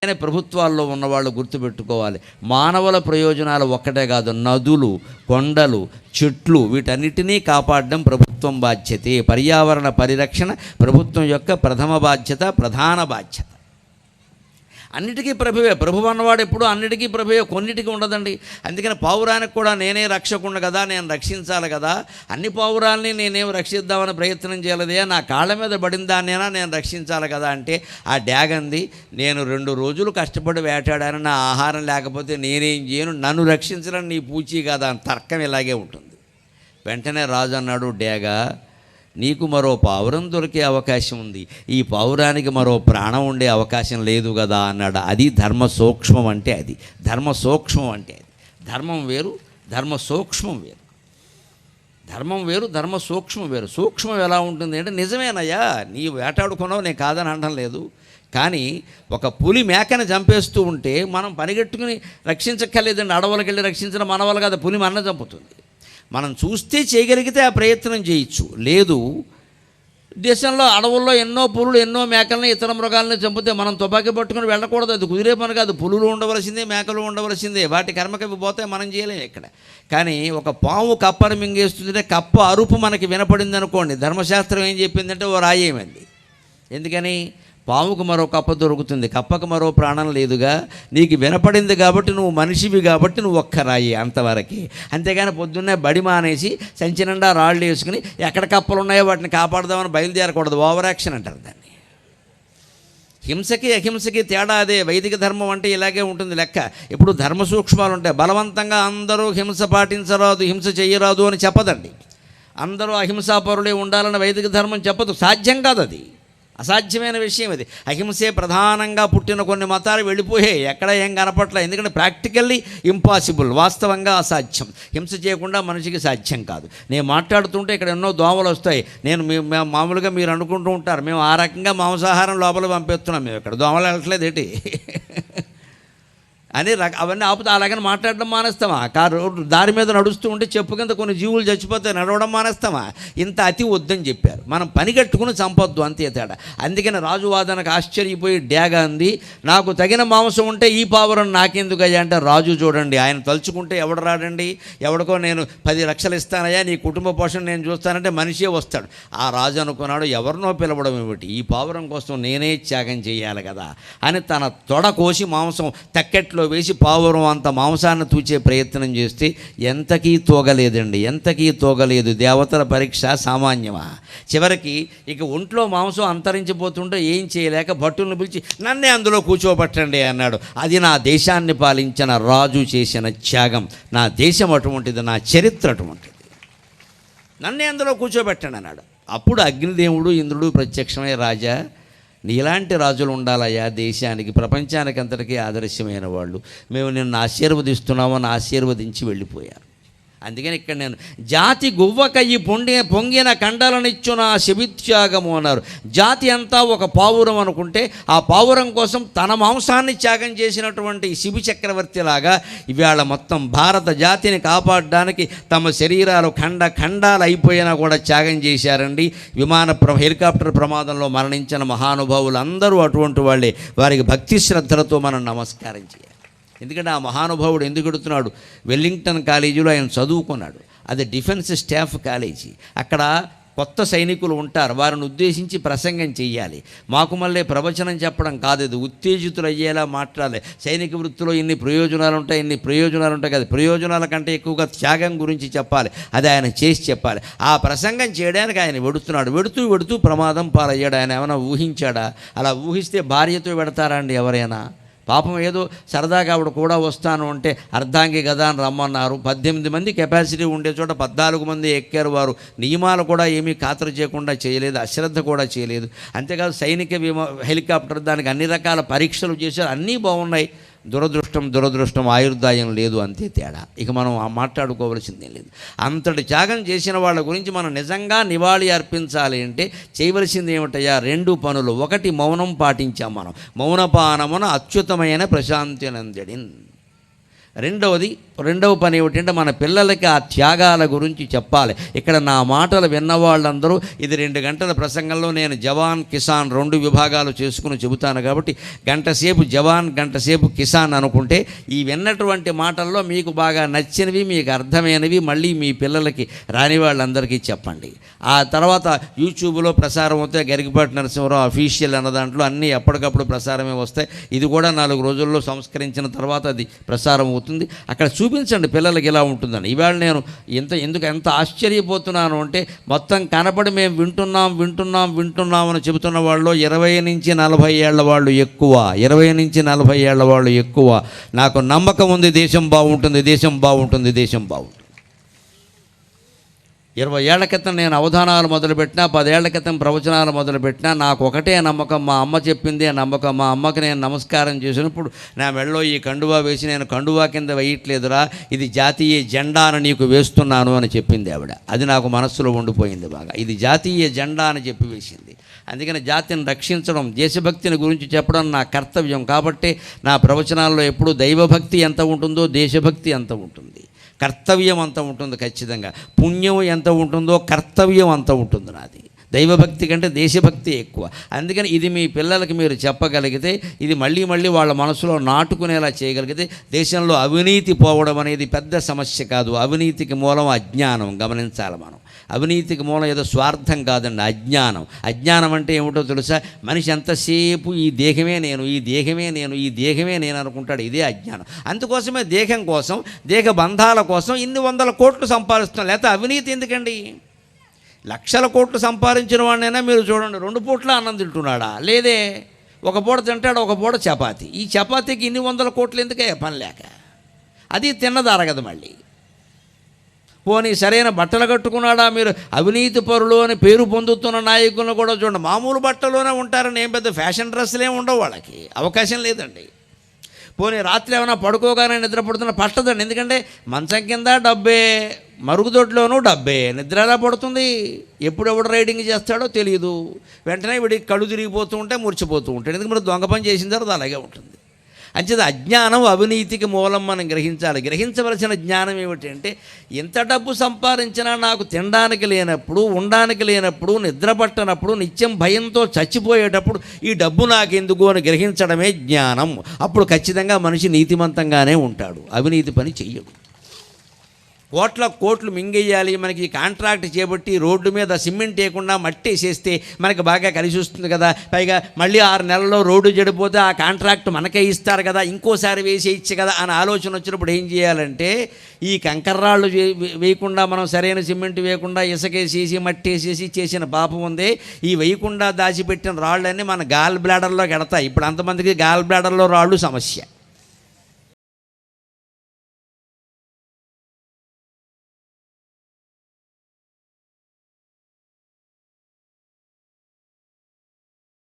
ప్రభుత్వాల్లో ఉన్నవాళ్ళు గుర్తుపెట్టుకోవాలి, మానవుల ప్రయోజనాలు ఒక్కటే కాదు, నదులు, కొండలు, చెట్లు వీటన్నిటినీ కాపాడడం ప్రభుత్వం బాధ్యతే. పర్యావరణ పరిరక్షణ ప్రభుత్వం యొక్క ప్రథమ బాధ్యత, ప్రధాన బాధ్యత. అన్నిటికీ ప్రభువే. ప్రభువు అన్నవాడు ఎప్పుడు అన్నిటికీ ప్రభువే, కొన్నిటికి ఉండదండి. అందుకని పావురానికి కూడా నేనే రక్షకుండా కదా, నేను రక్షించాలి కదా, అన్ని పావురాల్ని నేనేం రక్షిద్దామని ప్రయత్నం చేయలేదే, నా కాళ్ళ మీద పడిన దాన్నైనా నేను రక్షించాలి కదా అంటే ఆ డ్యాగంది, నేను 2 రోజులు కష్టపడి వేటాడాను, నా ఆహారం లేకపోతే నేనేం చేయను, నన్ను రక్షించడం నీ పూచీ కదా అని తర్కం ఇలాగే ఉంటుంది. వెంటనే రాజు అన్నాడు, డ్యాగా నీకు మరో పావురం దొరికే అవకాశం ఉంది, ఈ పావురానికి మరో ప్రాణం ఉండే అవకాశం లేదు కదా అన్నాడు. అది ధర్మ సూక్ష్మం అంటే, అది ధర్మ సూక్ష్మం అంటే అది. ధర్మం వేరు, ధర్మ సూక్ష్మం వేరు. ధర్మం వేరు, ధర్మ సూక్ష్మం వేరు. సూక్ష్మం ఎలా ఉంటుంది అంటే, నిజమేనయ్యా నీ వేటాడుకున్నావు, నేను కాదని అనడం లేదు, కానీ ఒక పులి మేకని చంపేస్తూ ఉంటే మనం పనిగట్టుకుని రక్షించక్కర్లేదండి. అడవులకు వెళ్ళి రక్షించడం మన వల్ల కాదు, పులి మన చంపుతుంది. మనం చూస్తే చేయగలిగితే ఆ ప్రయత్నం చేయొచ్చు. లేదు, దేశంలో అడవుల్లో ఎన్నో పులులు, ఎన్నో మేకల్ని, ఇతర మృగాలని చంపితే మనం తుపాకీ పట్టుకుని వెళ్ళకూడదు, అది కుదిరే పని కాదు. పులులు ఉండవలసిందే, మేకలు ఉండవలసిందే, వాటి కర్మకవి పోతే మనం చేయలేము ఇక్కడ. కానీ ఒక పాము కప్పను మింగేస్తుందంటే కప్ప అరుపు మనకి వినపడింది అనుకోండి, ధర్మశాస్త్రం ఏం చెప్పిందంటే ఓ రాయేమంది. ఎందుకని? పాముకు మరో కప్ప దొరుకుతుంది, కప్పకు మరో ప్రాణం లేదుగా, నీకు వినపడింది కాబట్టి, నువ్వు మనిషివి కాబట్టి నువ్వు ఒక్క రాయి అంతవరకే. అంతేగాని పొద్దున్నే బడి మానేసి సంచి నిండా రాళ్ళు వేసుకుని ఎక్కడ కప్పలు ఉన్నాయో వాటిని కాపాడదామని బయలుదేరకూడదు. ఓవర్ యాక్షన్ అంటారు దాన్ని. హింసకి అహింసకి తేడా అదే. వైదిక ధర్మం అంటే ఇలాగే ఉంటుంది లెక్క. ఇప్పుడు ధర్మ సూక్ష్మాలు ఉంటాయి. బలవంతంగా అందరూ హింస పాటించరాదు, హింస చెయ్యరాదు అని చెప్పదండి. అందరూ అహింసాపరులే ఉండాలని వైదిక ధర్మం చెప్పదు, సాధ్యం కాదు, అది అసాధ్యమైన విషయం. అది అహింసే ప్రధానంగా పుట్టిన కొన్ని మతాలు వెళ్ళిపోయాయి, ఎక్కడ ఏం కనపట్లే. ఎందుకంటే ప్రాక్టికల్లీ ఇంపాసిబుల్, వాస్తవంగా అసాధ్యం. హింస చేయకుండా మనిషికి సాధ్యం కాదు. నేను మాట్లాడుతుంటే ఇక్కడ ఎన్నో దోమలు వస్తాయి. మామూలుగా మీరు అనుకుంటూ ఉంటారు మేము ఆ రకంగా మాంసాహారం లోపల పంపిస్తున్నాం, మేము ఇక్కడ దోమలు వెళ్ళట్లేదు ఏంటి అని అవన్నీ ఆపుతా. అలాగని మాట్లాడడం మానేస్తామా? దారి మీద నడుస్తూ ఉంటే చెప్పు కింద కొన్ని జీవులు చచ్చిపోతే నడవడం మానేస్తామా? ఇంత అతి వద్దని చెప్పారు. మనం పని కట్టుకుని చంపొద్దు, అంతే తేడా. అందుకని రాజు వాదనకు ఆశ్చర్యపోయి డ్యాగా అంది, నాకు తగిన మాంసం ఉంటే ఈ పావురం నాకెందుకయ్యా అంటే, రాజు చూడండి ఆయన తలుచుకుంటే ఎవడు రాడండి, ఎవడికో నేను 10 లక్షలు ఇస్తానయ్యా నీ కుటుంబ పోషణ నేను చూస్తానంటే మనిషే వస్తాడు. ఆ రాజు అనుకున్నాడు, ఎవరినో పిలవడం ఏమిటి, ఈ పావురం కోసం నేనే త్యాగం చేయాలి కదా అని తన తొడ కోసి మాంసం తక్కెట్లో వేసి పావురం అంత మాంసాన్ని తూచే ప్రయత్నం చేస్తే ఎంతకీ తోగలేదండి, ఎంతకీ తోగలేదు. దేవతల పరీక్ష సామాన్యమా? చివరికి ఇక ఒంట్లో మాంసం అంతరించిపోతుంటే ఏం చేయలేక భట్టులను పిలిచి నన్నే అందులో కూర్చోబెట్టండి అన్నాడు. అది నా దేశాన్ని పాలించిన రాజు చేసిన త్యాగం. నా దేశం అటువంటిది, నా చరిత్ర అటువంటిది, నన్నే అందులో కూర్చోబెట్టండి అన్నాడు. అప్పుడు అగ్నిదేవుడు ఇంద్రుడు ప్రత్యక్షమై, రాజా నీలాంటి రాజులు ఉండాలయ్యా దేశానికి, ప్రపంచానికి అంతటికీ ఆదర్శమైన వాళ్ళు, మేము నిన్ను ఆశీర్వదిస్తున్నామని ఆశీర్వదించి వెళ్ళిపోయారు. అందుకని ఇక్కడ నేను జాతి గువ్వకయ్యి పొంగిన కండలనిచ్చున శిబిత్యాగము అన్నారు. జాతి అంతా ఒక పావురం అనుకుంటే ఆ పావురం కోసం తన మాంసాన్ని త్యాగం చేసినటువంటి శిబి చక్రవర్తి లాగా ఇవాళ మొత్తం భారత జాతిని కాపాడడానికి తమ శరీరాలు ఖండాలు అయిపోయినా కూడా త్యాగం చేశారండి. హెలికాప్టర్ ప్రమాదంలో మరణించిన మహానుభావులు అందరూ అటువంటి వాళ్ళే. వారికి భక్తి శ్రద్ధలతో మనం నమస్కారం చేయాలి. ఎందుకంటే ఆ మహానుభావుడు ఎందుకు ఎడుతున్నాడు, వెల్లింగ్టన్ కాలేజీలో ఆయన చదువుకున్నాడు. అది డిఫెన్స్ స్టాఫ్ కాలేజీ. అక్కడ కొత్త సైనికులు ఉంటారు, వారిని ఉద్దేశించి ప్రసంగం చెయ్యాలి. మాకు మళ్ళీ ప్రవచనం చెప్పడం కాదు, ఇది ఉత్తేజితులు అయ్యేలా మాట్లాడాలి. సైనిక వృత్తిలో ఇన్ని ప్రయోజనాలు ఉంటాయి కదా, ప్రయోజనాల కంటే ఎక్కువగా త్యాగం గురించి చెప్పాలి. అది ఆయన చేసి చెప్పాలి. ఆ ప్రసంగం చేయడానికి ఆయన వెడుతూ ప్రమాదం పాలయ్యాడు. ఆయన ఏమైనా ఊహించాడా? అలా ఊహిస్తే భార్యతో వెడతారా అండి ఎవరైనా? పాపం ఏదో సరదాగా ఆవిడ కూడా వస్తాను అంటే అర్ధాంగి కదా అని రమ్మన్నారు. 18 మంది కెపాసిటీ ఉండే చోట 14 మంది ఎక్కారు. వారు నియమాలు కూడా ఏమీ ఖాతరు చేయకుండా చేయలేదు, అశ్రద్ధ కూడా చేయలేదు. అంతేకాదు సైనిక హెలికాప్టర్ దానికి అన్ని రకాల పరీక్షలు చేశారు, అన్నీ బాగున్నాయి. దురదృష్టం ఆయుర్దాయం లేదు, అంతే తేడా. ఇక మనం మాట్లాడుకోవలసిందేం లేదు. అంతటి త్యాగం చేసిన వాళ్ళ గురించి మనం నిజంగా నివాళి అర్పించాలి అంటే చేయవలసింది ఏమిటయ్యా? 2 పనులు. ఒకటి మౌనం పాటించాం మనం, మౌనపానమున అత్యుతమైన ప్రశాంతి నందడిన్. రెండవ పని ఏమిటంటే మన పిల్లలకి ఆ త్యాగాల గురించి చెప్పాలి. ఇక్కడ నా మాటలు విన్న వాళ్ళందరూ, ఇది 2 గంటల ప్రసంగంలో నేను జవాన్ కిసాన్ 2 విభాగాలు చేసుకుని చెబుతాను కాబట్టి గంటసేపు జవాన్ గంటసేపు కిసాన్ అనుకుంటే ఈ విన్నటువంటి మాటల్లో మీకు బాగా నచ్చినవి, మీకు అర్థమైనవి మళ్ళీ మీ పిల్లలకి రాని వాళ్ళందరికీ చెప్పండి. ఆ తర్వాత యూట్యూబ్లో ప్రసారం అవుతాయి. గరికపాటి నరసింహరావు అఫీషియల్ అన్న దాంట్లో అన్నీ ఎప్పటికప్పుడు ప్రసారమే వస్తాయి. ఇది కూడా 4 రోజుల్లో సంస్కరించిన తర్వాత అది ప్రసారం అవుతుంది. అక్కడ చూపించండి పిల్లలకి ఇలా ఉంటుందని. ఇవాళ నేను ఎంత ఆశ్చర్యపోతున్నాను అంటే, మొత్తం కనపడి మేము వింటున్నాం అని చెబుతున్న వాళ్ళు 20 నుంచి 40 ఏళ్ల వాళ్ళు ఎక్కువ. 20 నుంచి 40 ఏళ్ల వాళ్ళు ఎక్కువ. నాకు నమ్మకం ఉంది దేశం బాగుంటుంది. 20 ఏళ్ల క్రితం నేను అవధానాలు మొదలుపెట్టినా, 10 ఏళ్ల క్రితం ప్రవచనాలు మొదలుపెట్టినా నాకు ఒకటే నమ్మకం, మా అమ్మ చెప్పింది ఆ నమ్మకం. మా అమ్మకి నేను నమస్కారం చేసినప్పుడు నా మెడలో ఈ కండువా వేసి, నేను కండువా కింద వేయట్లేదురా, ఇది జాతీయ జెండా అని నీకు వేస్తున్నాను అని చెప్పింది ఆవిడ. అది నాకు మనస్సులో ఉండిపోయింది బాగా. ఇది జాతీయ జెండా అని చెప్పి వేసింది. అందుకని జాతిని రక్షించడం, దేశభక్తిని గురించి చెప్పడం నా కర్తవ్యం. కాబట్టి నా ప్రవచనాల్లో ఎప్పుడు దైవభక్తి ఎంత ఉంటుందో దేశభక్తి అంత ఉంటుంది, కర్తవ్యం అంత ఉంటుంది. ఖచ్చితంగా పుణ్యం ఎంత ఉంటుందో కర్తవ్యం అంత ఉంటుంది నాది. దైవభక్తి కంటే దేశభక్తి ఎక్కువ. అందుకని ఇది మీ పిల్లలకి మీరు చెప్పగలిగితే, ఇది మళ్ళీ వాళ్ళ మనసులో నాటుకునేలా చేయగలిగితే, దేశంలో అవినీతి పోవడం అనేది పెద్ద సమస్య కాదు. అవినీతికి మూలం అజ్ఞానం. గమనించాలి మనం. అవినీతికి మూలం ఏదో స్వార్థం కాదండి, అజ్ఞానం. అజ్ఞానం అంటే ఏమిటో తెలుసా? మనిషి ఎంతసేపు ఈ దేహమే నేను అనుకుంటాడు. ఇదే అజ్ఞానం. అందుకోసమే దేహం కోసం, దేహ బంధాల కోసం ఇన్ని 100 కోట్లు సంపాదిస్తున్నాం. లేకపోతే అవినీతి ఎందుకండి? లక్షల కోట్లు సంపాదించిన వాడినైనా మీరు చూడండి, 2 పూట్ల అన్నం తింటున్నాడా? లేదే. ఒక పూట తింటాడు, ఒక పూట చపాతి. ఈ చపాతీకి ఇన్ని 100 కోట్లు ఎందుకే? పని లేక. అది తిన్నది అరగదు మళ్ళీ. పోనీ సరైన బట్టలు కట్టుకున్నాడా? మీరు అవినీతి పరులు అని పేరు పొందుతున్న నాయకులను కూడా చూడండి, మామూలు బట్టలోనే ఉంటారని. ఏం పెద్ద ఫ్యాషన్ డ్రెస్సులే ఉండవు వాళ్ళకి, అవకాశం లేదండి. పోనీ రాత్రి ఏమైనా పడుకోగానే నిద్రపడుతున్న పట్టదండి. ఎందుకంటే మంచం కింద డబ్బే, మరుగుదొడ్లోనూ డబ్బే. నిద్ర ఎలా పడుతుంది? ఎప్పుడెప్పుడు రైడింగ్ చేస్తాడో తెలియదు. వెంటనే వీడికి కళ్ళు తిరిగిపోతూ ఉంటే మూర్చిపోతూ ఉంటాడు. ఎందుకంటే మీరు దొంగ పని చేసిన తర్వాత అలాగే ఉంటుంది. అంచేది అజ్ఞానం అవినీతికి మూలం మనం గ్రహించాలి. గ్రహించవలసిన జ్ఞానం ఏమిటంటే, ఎంత డబ్బు సంపాదించినా నాకు తినడానికి లేనప్పుడు, ఉండడానికి లేనప్పుడు, నిద్ర పట్టనప్పుడు, నిత్యం భయంతో చచ్చిపోయేటప్పుడు ఈ డబ్బు నాకెందుకు అని గ్రహించడమే జ్ఞానం. అప్పుడు ఖచ్చితంగా మనిషి నీతిమంతంగానే ఉంటాడు, అవినీతి పని చెయ్యడు. కోట్లు మింగేయాలి, మనకి కాంట్రాక్ట్ చేపట్టి రోడ్డు మీద సిమెంట్ వేయకుండా మట్టి వేసేస్తే మనకి బాగా కలిసి వస్తుంది కదా. పైగా మళ్ళీ 6 నెలల్లో రోడ్డు చెడిపోతే ఆ కాంట్రాక్ట్ మనకే ఇస్తారు కదా, ఇంకోసారి వేసేయచ్చు కదా అని ఆలోచన వచ్చినప్పుడు ఏం చేయాలంటే, ఈ కంకర్రాళ్ళు వేయకుండా, మనం సరైన సిమెంట్ వేయకుండా ఇసుకేసేసి మట్టి వేసేసి చేసిన పాపం ఉందే, ఈ వేయకుండా దాచిపెట్టిన రాళ్ళన్నీ మన గాల్ బ్లాడర్లోకి ఎడతాయి. ఇప్పుడు అంతమందికి గాల్ బ్లాడర్లో రాళ్ళు సమస్య.